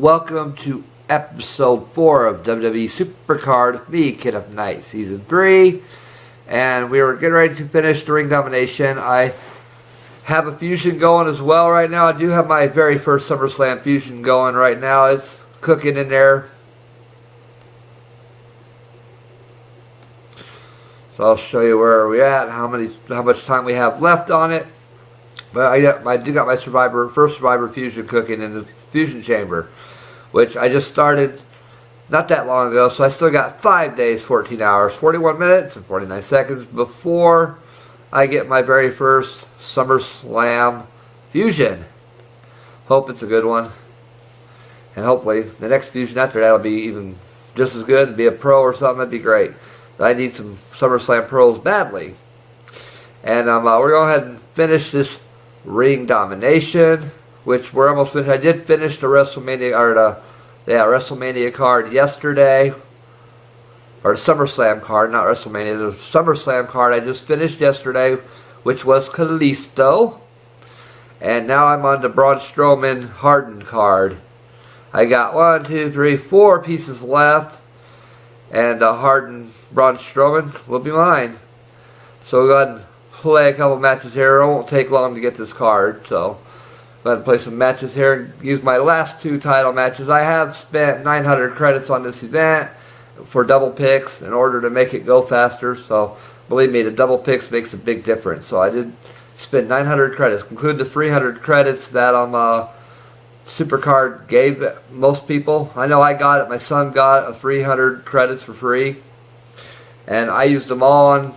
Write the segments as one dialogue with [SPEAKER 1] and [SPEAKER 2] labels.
[SPEAKER 1] welcome to episode 4 of WWE SuperCard with me, Kid of Night, Season 3. And we are getting ready to finish the ring domination. I have a fusion going as well right now. I do have my very first SummerSlam fusion going right now. It's cooking in there. So I'll show you where we're at and how much time we have left on it. But I do got my first Survivor fusion cooking in the fusion chamber, which I just started not that long ago. So I still got 5 days, 14 hours, 41 minutes, and 49 seconds before I get my very first SummerSlam fusion. Hope it's a good one, and hopefully the next fusion after that will be even just as good. Be a pro or something. That'd be great. I need some SummerSlam pros badly. And we're going to go ahead and finish this ring domination, which we're almost finished. I did finish the WrestleMania card yesterday, or the SummerSlam card, not WrestleMania. The SummerSlam card I just finished yesterday, which was Kalisto. And now I'm on the Braun Strowman hardened card. I got 4 pieces left, and hardened Braun Strowman will be mine. So we'll go ahead and play a couple matches here. It won't take long to get this card, so go ahead and play some matches here and use my last 2 title matches. I have spent 900 credits on this event for double picks in order to make it go faster. So believe me, the double picks makes a big difference. So I did spend 900 credits, include the 300 credits that SuperCard gave most people. I know I got it. My son got it, 300 credits for free, and I used them all on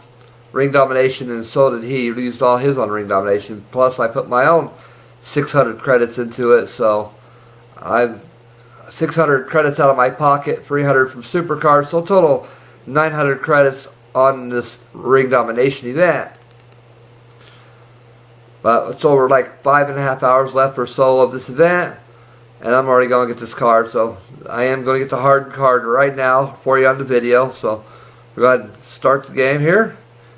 [SPEAKER 1] ring domination, and so did he. He used all his on ring domination. Plus, I put my own 600 credits into it. So I've 600 credits out of my pocket, 300 from SuperCard. So total 900 credits on this ring domination event. But it's over like 5.5 hours left or so of this event, and I'm already going to get this card. So I am going to get the hardened card right now for you on the video. So we're going to start the game here.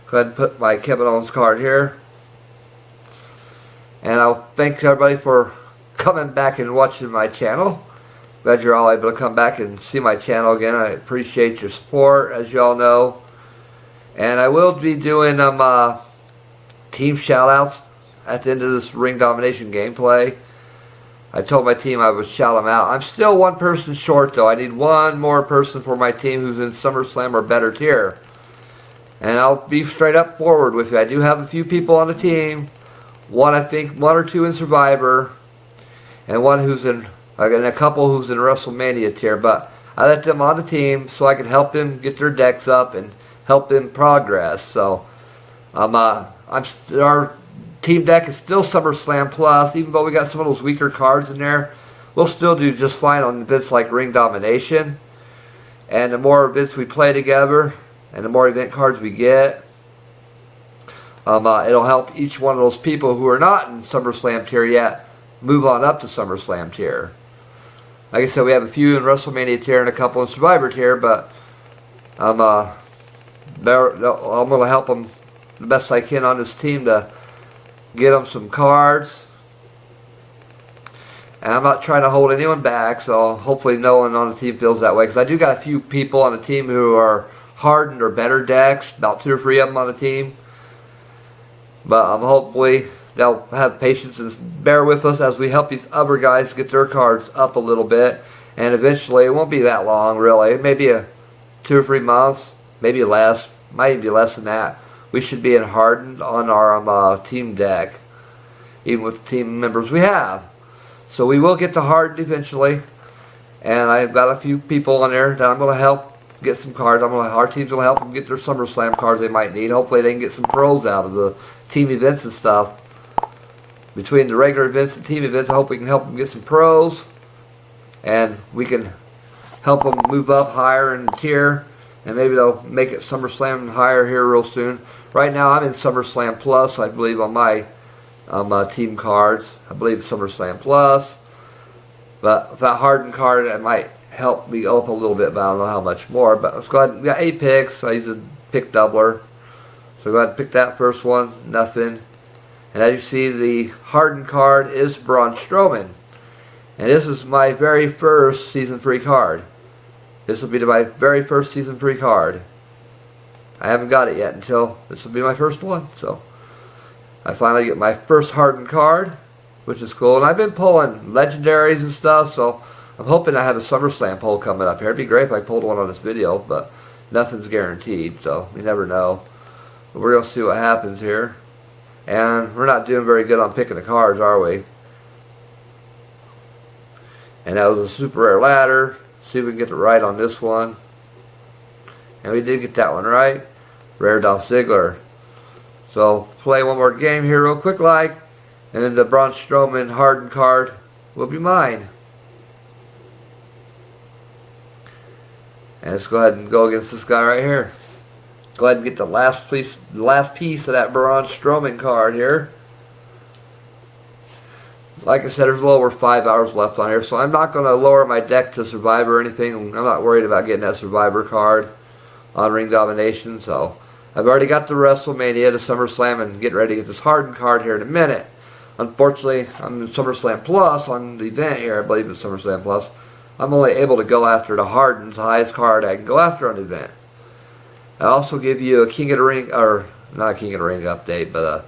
[SPEAKER 1] Go ahead and put my Kevin Owens card here. And I'll thank everybody for coming back and watching my channel. Glad you're all able to come back and see my channel again. I appreciate your support, as you all know. And I will be doing team shoutouts at the end of this ring domination gameplay. I told my team I would shout them out. I'm still one person short, though. I need one more person for my team who's in SummerSlam or better tier. And I'll be straight up forward with you. I do have a few people on the team. I think one or two in Survivor, and one who's in, and a couple who's in WrestleMania tier. But I let them on the team so I can help them get their decks up and help them progress. So our team deck is still SummerSlam Plus, even though we got some of those weaker cards in there. We'll still do just fine on events like ring domination. And the more events we play together, and the more event cards we get, it'll help each one of those people who are not in SummerSlam tier yet move on up to SummerSlam tier. Like I said, we have a few in WrestleMania tier and a couple in Survivor tier, but I'm going to help them the best I can on this team to get them some cards. And I'm not trying to hold anyone back, so hopefully no one on the team feels that way, because I do got a few people on the team who are hardened or better decks, about 2 or 3 of them on the team. But hopefully they'll have patience and bear with us as we help these other guys get their cards up a little bit. And eventually, it won't be that long, really. Maybe 2 or 3 months, maybe less, might even be less than that. We should be in hardened on our team deck, even with the team members we have. So we will get to hardened eventually. And I've got a few people on there that I'm going to help get some cards. Our teams will help them get their SummerSlam cards they might need. Hopefully they can get some pros out of the team events and stuff. Between the regular events and team events, I hope we can help them get some pros, and we can help them move up higher in the tier, and maybe they'll make it SummerSlam and higher here real soon. Right now I'm in SummerSlam Plus, I believe, on my team cards. I believe SummerSlam Plus. But with that hardened card, it might help me up a little bit, but I don't know how much more. But let's go ahead. We got 8 picks. I use a pick doubler. So go ahead and pick that first one. Nothing. And as you see, the hardened card is Braun Strowman. And this is my very first season free card. This will be my very first season free card. I haven't got it yet until this will be my first one. So I finally get my first hardened card, which is cool. And I've been pulling legendaries and stuff, so I'm hoping I have a SummerSlam pull coming up here. It'd be great if I pulled one on this video, but nothing's guaranteed, so you never know. But we're going to see what happens here. And we're not doing very good on picking the cards, are we? And that was a super rare ladder. See if we can get it right on this one. And we did get that one right. Rare Dolph Ziggler. So play one more game here real quick like. And then the Braun Strowman hardened card will be mine. And let's go ahead and go against this guy right here. Go ahead and get the last piece of that Braun Strowman card here. Like I said, there's a little over 5 hours left on here, so I'm not going to lower my deck to Survivor or anything. I'm not worried about getting that Survivor card on Ring Domination. So I've already got the WrestleMania, the SummerSlam, and getting ready to get this hardened card here in a minute. Unfortunately, I'm in SummerSlam Plus on the event here. I believe it's SummerSlam Plus. I'm only able to go after the hardened, the highest card I can go after on the event. I also give you a King of the Ring, or not a King of the Ring update, but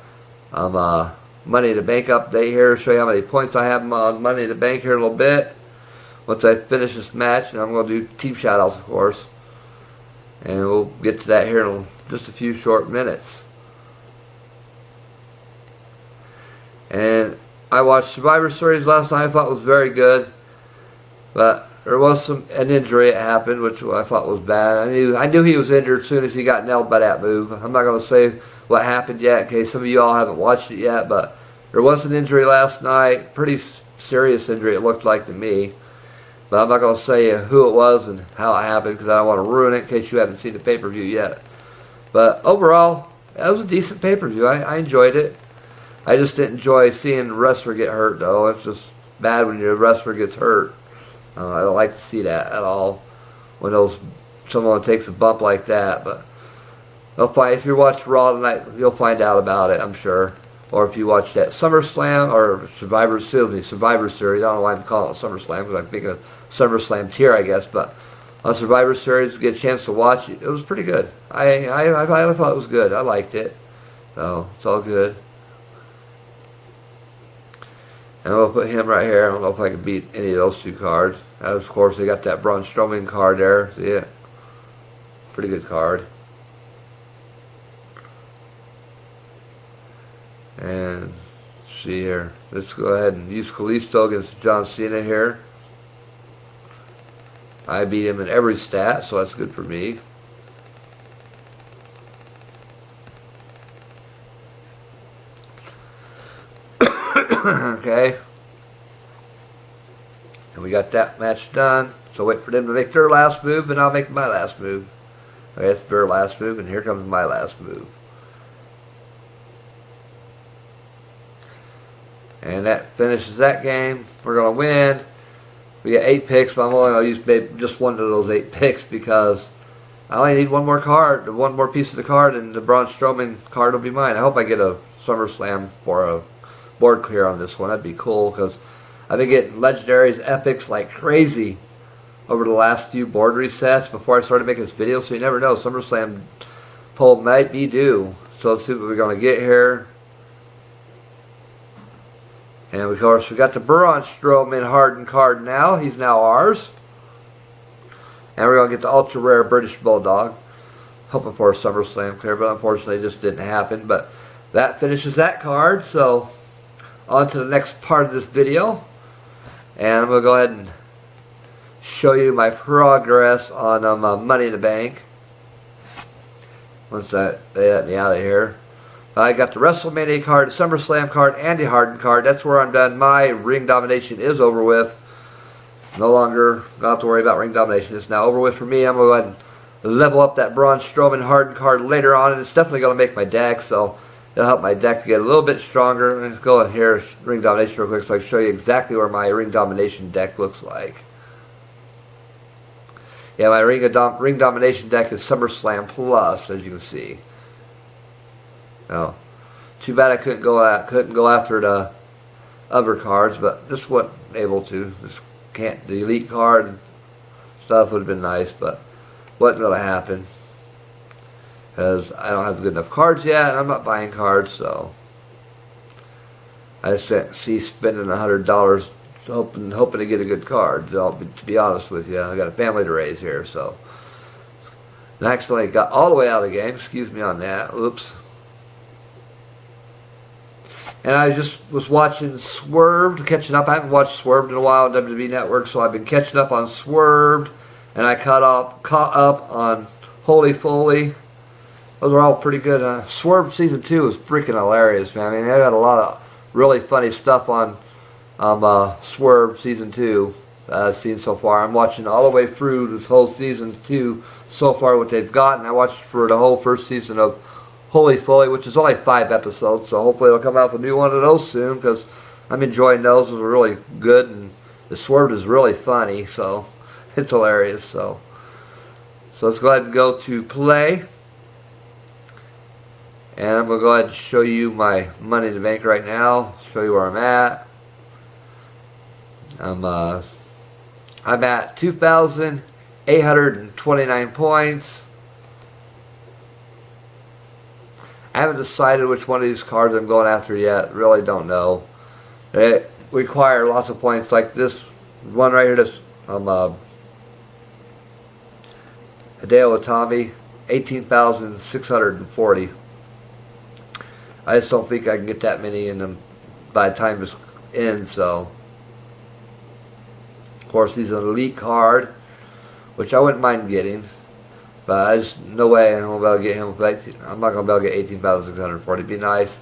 [SPEAKER 1] Money in the Bank update here. Show you how many points I have on Money in the Bank here in a little bit. Once I finish this match, and I'm going to do team shoutouts, of course. And we'll get to that here in just a few short minutes. And I watched Survivor Series last night. I thought it was very good. But there was an injury that happened, which I thought was bad. I knew he was injured as soon as he got nailed by that move. I'm not going to say what happened yet in case some of you all haven't watched it yet, but there was an injury last night. Pretty serious injury it looked like to me. But I'm not going to say who it was and how it happened because I don't want to ruin it in case you haven't seen the pay-per-view yet. But overall, it was a decent pay-per-view. I enjoyed it. I just didn't enjoy seeing the wrestler get hurt, though. It's just bad when your wrestler gets hurt. I don't like to see that at all when someone takes a bump like that. But if you watch Raw tonight, you'll find out about it, I'm sure. Or if you watch that SummerSlam or Survivor Series. I don't know why I'm calling it SummerSlam because I'm thinking of SummerSlam tier, I guess. But on Survivor Series, get a chance to watch it. It was pretty good. I thought it was good. I liked it. So it's all good. And we'll put him right here. I don't know if I can beat any of those two cards. Of course, they got that Braun Strowman card there. See it? Pretty good card. And see here. Let's go ahead and use Kalisto against John Cena here. I beat him in every stat, so that's good for me. Okay. And we got that match done. So wait for them to make their last move, and I'll make my last move. Okay, that's their last move, and here comes my last move. And that finishes that game. We're going to win. We got 8 picks, but I'm only going to use maybe just one of those 8 picks because I only need one more card, one more piece of the card, and the Braun Strowman card will be mine. I hope I get a SummerSlam for a board clear on this one. That'd be cool because I've been getting legendaries, epics like crazy over the last few board resets before I started making this video, so you never know. SummerSlam poll might be due. So let's see what we're going to get here. And of course we got the Braun Strowman hardened card now. He's now ours. And we're going to get the ultra rare British Bulldog. Hoping for a SummerSlam clear, but unfortunately it just didn't happen. But that finishes that card. So on to the next part of this video. And I'm going to go ahead and show you my progress on Money in the Bank. Once they let me out of here. I got the WrestleMania card, the SummerSlam card, and the hardened card. That's where I'm done. My ring domination is over with. No longer don't have to worry about ring domination. It's now over with for me. I'm going to go ahead and level up that Braun Strowman hardened card later on. And it's definitely going to make my deck. So it'll help my deck get a little bit stronger. Let's go in here, ring domination real quick so I can show you exactly where my ring domination deck looks like. Yeah, my ring domination deck is SummerSlam Plus, as you can see. Oh, too bad I couldn't go after the other cards, but just wasn't able to. Just can't. The elite card and stuff would have been nice, but wasn't going to happen because I don't have good enough cards yet, and I'm not buying cards, so I just see spending $100 hoping to get a good card. To be honest with you, I got a family to raise here, so. And I accidentally got all the way out of the game. Excuse me on that. Oops. And I just was watching Swerved, catching up. I haven't watched Swerved in a while on WWE Network, so I've been catching up on Swerved, and I caught up on Holy Foley. Those are all pretty good. Swerved Season 2 is freaking hilarious, man. I mean, I got a lot of really funny stuff on Swerved Season 2 I've seen so far. I'm watching all the way through this whole Season 2 so far, what they've gotten. I watched for the whole first season of Holy Foley, which is only 5 episodes, so hopefully they'll come out with a new one of those soon, because I'm enjoying those. Those are really good, and the Swerved is really funny, so it's hilarious. So let's go ahead and go to play. And I'm going to go ahead and show you my money in the bank right now, show you where I'm at. I'm at 2,829 points. I haven't decided which one of these cards I'm going after yet. Really don't know. They require lots of points, like this one right here. This Hideo Itami, 18,640. I just don't think I can get that many in them by the time this ends. So, of course, he's an elite card, which I wouldn't mind getting. But I just, no way I'm going to be able to get him. I'm not going to be able to get 18,640. It'd be nice.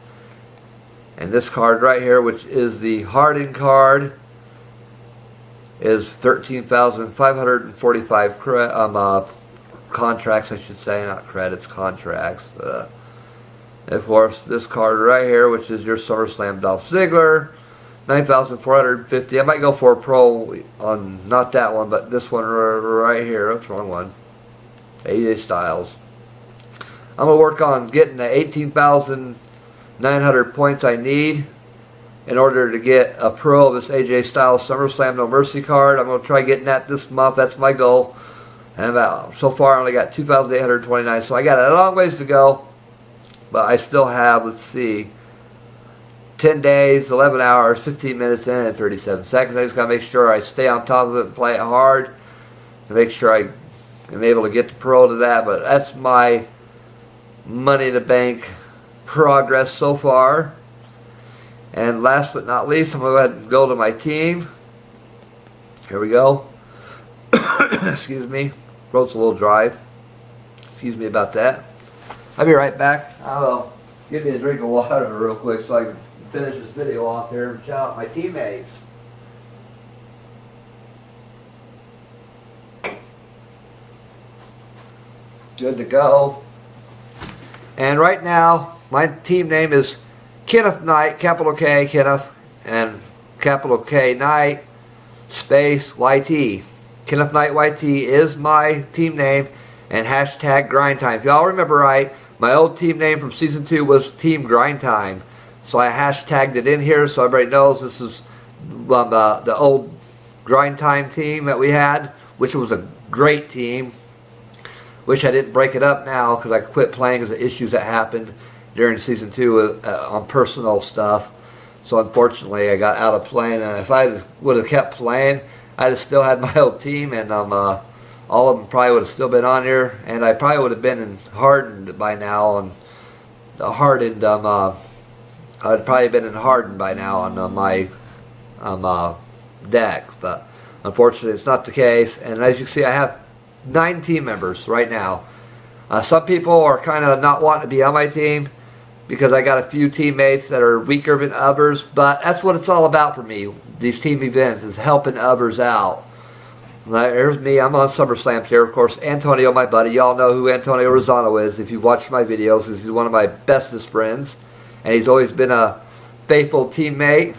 [SPEAKER 1] And this card right here, which is the Harden card, is 13,545 contracts, I should say, not credits, contracts. And of course, this card right here, which is your SummerSlam Dolph Ziggler, 9,450. I might go for a pro on, not that one, but this one right here. That's the wrong one. AJ Styles. I'm going to work on getting the 18,900 points I need in order to get a pro of this AJ Styles SummerSlam No Mercy card. I'm going to try getting that this month. That's my goal. And so far I only got 2,829, so I got a long ways to go. But I still have, let's see, 10 days, 11 hours, 15 minutes in, and 37 seconds. I just got to make sure I stay on top of it and play it hard to make sure I am able to get the pro to that. But that's my Money in the Bank progress so far. And last but not least, I'm going to go ahead and go to my team. Here we go. Excuse me. Throat's a little dry. Excuse me about that. I'll be right back. I'll get me a drink of water real quick so I can finish this video off here and shout out my teammates. Good to go. And right now, my team name is Kenneth Knight, capital K, Kenneth, and capital K, Knight, space, YT. Kenneth Knight YT is my team name, and hashtag grind time. If y'all remember right, my old team name from Season 2 was Team Grind Time. So I hashtagged it in here so everybody knows this is the old Grind Time team that we had, which was a great team. Wish I didn't break it up now because I quit playing because of issues that happened during Season 2 on personal stuff. So unfortunately I got out of playing, and if I would have kept playing, I'd have still had my old team, and all of them probably would have still been on here, and I probably would have been hardened by now. And hardened, I'd probably been in hardened by now on my deck. But unfortunately, it's not the case. And as you can see, I have 9 team members right now. Some people are kind of not wanting to be on my team because I got a few teammates that are weaker than others. But that's what it's all about for me. These team events is helping others out. There's me. I'm on SummerSlam here. Of course, Antonio, my buddy. Y'all know who Antonio Rosano is. If you've watched my videos, he's one of my bestest friends. And he's always been a faithful teammate.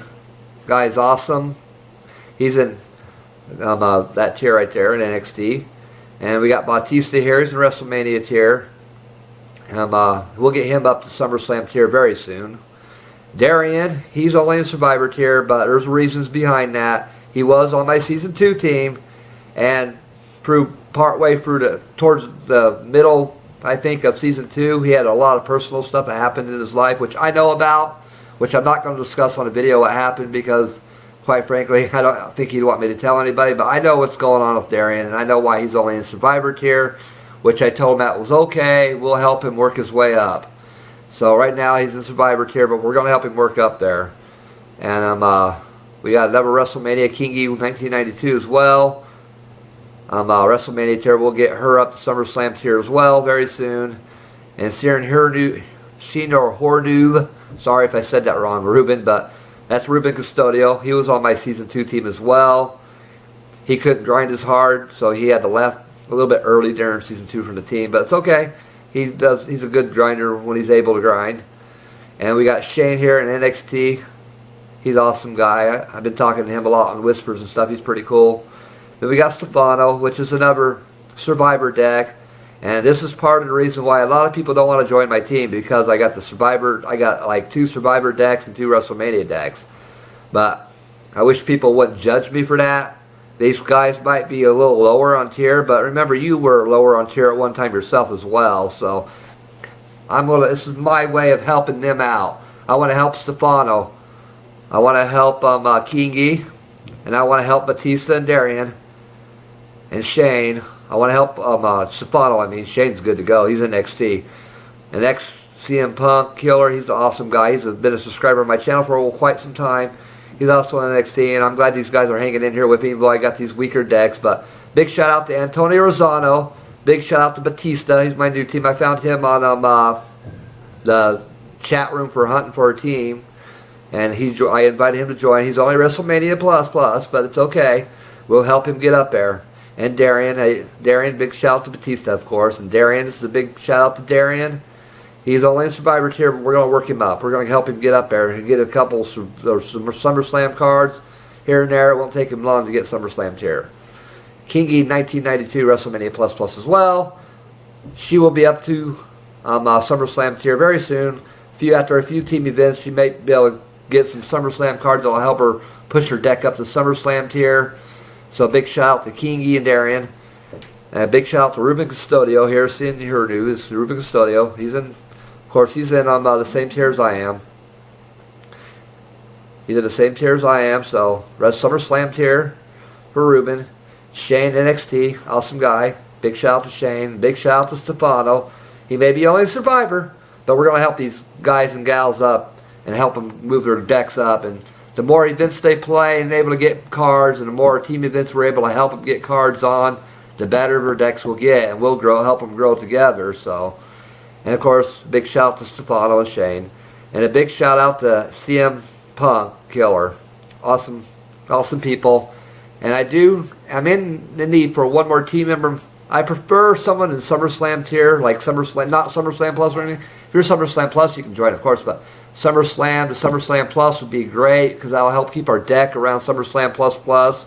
[SPEAKER 1] Guy's awesome. He's in that tier right there in NXT. And we got Batista here. He's in WrestleMania tier. We'll get him up to SummerSlam tier very soon. Darian, he's only in Survivor tier, but there's reasons behind that. He was on my Season 2 team, and partway through towards the middle, I think, of Season 2, he had a lot of personal stuff that happened in his life, which I know about, which I'm not going to discuss on a video what happened because, quite frankly, I don't think he'd want me to tell anybody, but I know what's going on with Darian, and I know why he's only in Survivor tier, which I told him that was okay. We'll help him work his way up. So right now he's in Survivor tier, but we're going to help him work up there. And we got another WrestleMania Kingy 1992 as well. WrestleMania tier, we'll get her up to SummerSlam tier as well very soon. And Senior Hornoob, sorry if I said that wrong, Ruben, but that's Ruben Custodio. He was on my Season 2 team as well. He couldn't grind as hard, so he had to left a little bit early during Season 2 from the team, but it's okay. He's a good grinder when he's able to grind. And we got Shane here in NXT. He's an awesome guy. I've been talking to him a lot on Whispers and stuff. He's pretty cool. Then we got Stefano, which is another Survivor deck. And this is part of the reason why a lot of people don't want to join my team, because I got like 2 Survivor decks and 2 WrestleMania decks. But I wish people wouldn't judge me for that. These guys might be a little lower on tier, but remember, you were lower on tier at one time yourself as well. So this is my way of helping them out. I want to help Stefano. I want to help Kingy, and I want to help Batista and Darian and Shane. I want to help Stefano. I mean, Shane's good to go. He's in NXT. And next, CM Punk Killer. He's an awesome guy. He's been a subscriber on my channel for quite some time. He's also in NXT, and I'm glad these guys are hanging in here with me, though I got these weaker decks. But big shout out to Antonio Rosano. Big shout out to Batista. He's my new team. I found him on the chat room for Hunting for a Team, and I invited him to join. He's only WrestleMania plus, but it's okay. We'll help him get up there. And Darian, big shout out to Batista, of course. And Darian, this is a big shout out to Darian. He's only in Survivor tier, but we're going to work him up. We're going to help him get up there and get a couple some SummerSlam cards here and there. It won't take him long to get SummerSlam tier. Kingy 1992 WrestleMania Plus as well. She will be up to SummerSlam tier very soon. After a few team events, she may be able to get some SummerSlam cards that will help her push her deck up to SummerSlam tier. So big shout out to Kingy and Darian. And a big shout out to Ruben Custodio here. Seeing her new is Ruben Custodio. He's in on the same tier as I am. He's in the same tier as I am. So SummerSlam tier for Ruben. Shane NXT, awesome guy. Big shout out to Shane. Big shout out to Stefano. He may be only a Survivor, but we're going to help these guys and gals up and help them move their decks up. And the more events they play and able to get cards, and the more team events we're able to help them get cards on, the better their decks will get, and we'll help them grow together. So, and of course, big shout out to Stefano and Shane, and a big shout out to CM Punk Killer. Awesome people. And I'm in the need for one more team member. I prefer someone in SummerSlam tier, like SummerSlam, not SummerSlam Plus or anything. If you're SummerSlam Plus, you can join, of course, but SummerSlam to SummerSlam Plus would be great, because that will help keep our deck around SummerSlam Plus.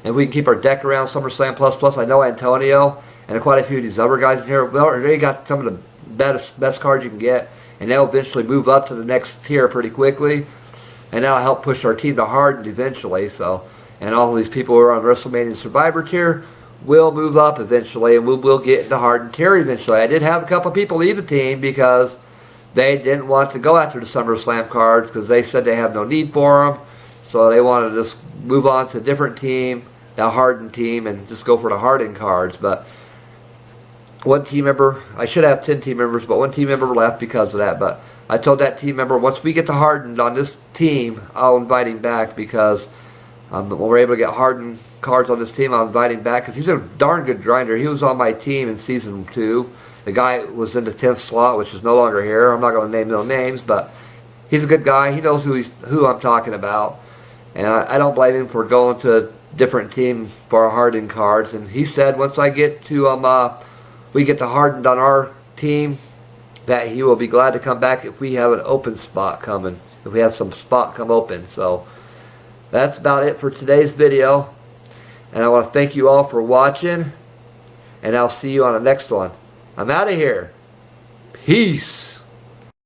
[SPEAKER 1] And we can keep our deck around SummerSlam Plus. I know Antonio and quite a few of these other guys in here, well, they got some of the best cards you can get, and they'll eventually move up to the next tier pretty quickly, and that'll help push our team to hardened eventually. So, and all of these people who are on WrestleMania Survivor tier will move up eventually, and we'll get into hardened tier eventually. I did have a couple of people leave the team because they didn't want to go after the SummerSlam cards, because they said they have no need for them. So they wanted to just move on to a different team, a hardened team, and just go for the hardened cards. But one team member, I should have 10 team members, but one team member left because of that. But I told that team member, once we get to hardened on this team, I'll invite him back, because when we're able to get hardened cards on this team, I'll invite him back, because he's a darn good grinder. He was on my team in Season 2. The guy was in the 10th slot, which is no longer here. I'm not going to name no names, but he's a good guy. He knows who I'm talking about. And I don't blame him for going to a different team for hardened cards. And he said once I get to we get the hardened on our team, that he will be glad to come back if we have an open spot coming, if we have some spot come open. So that's about it for today's video. And I want to thank you all for watching, and I'll see you on the next one. I'm out of here. Peace.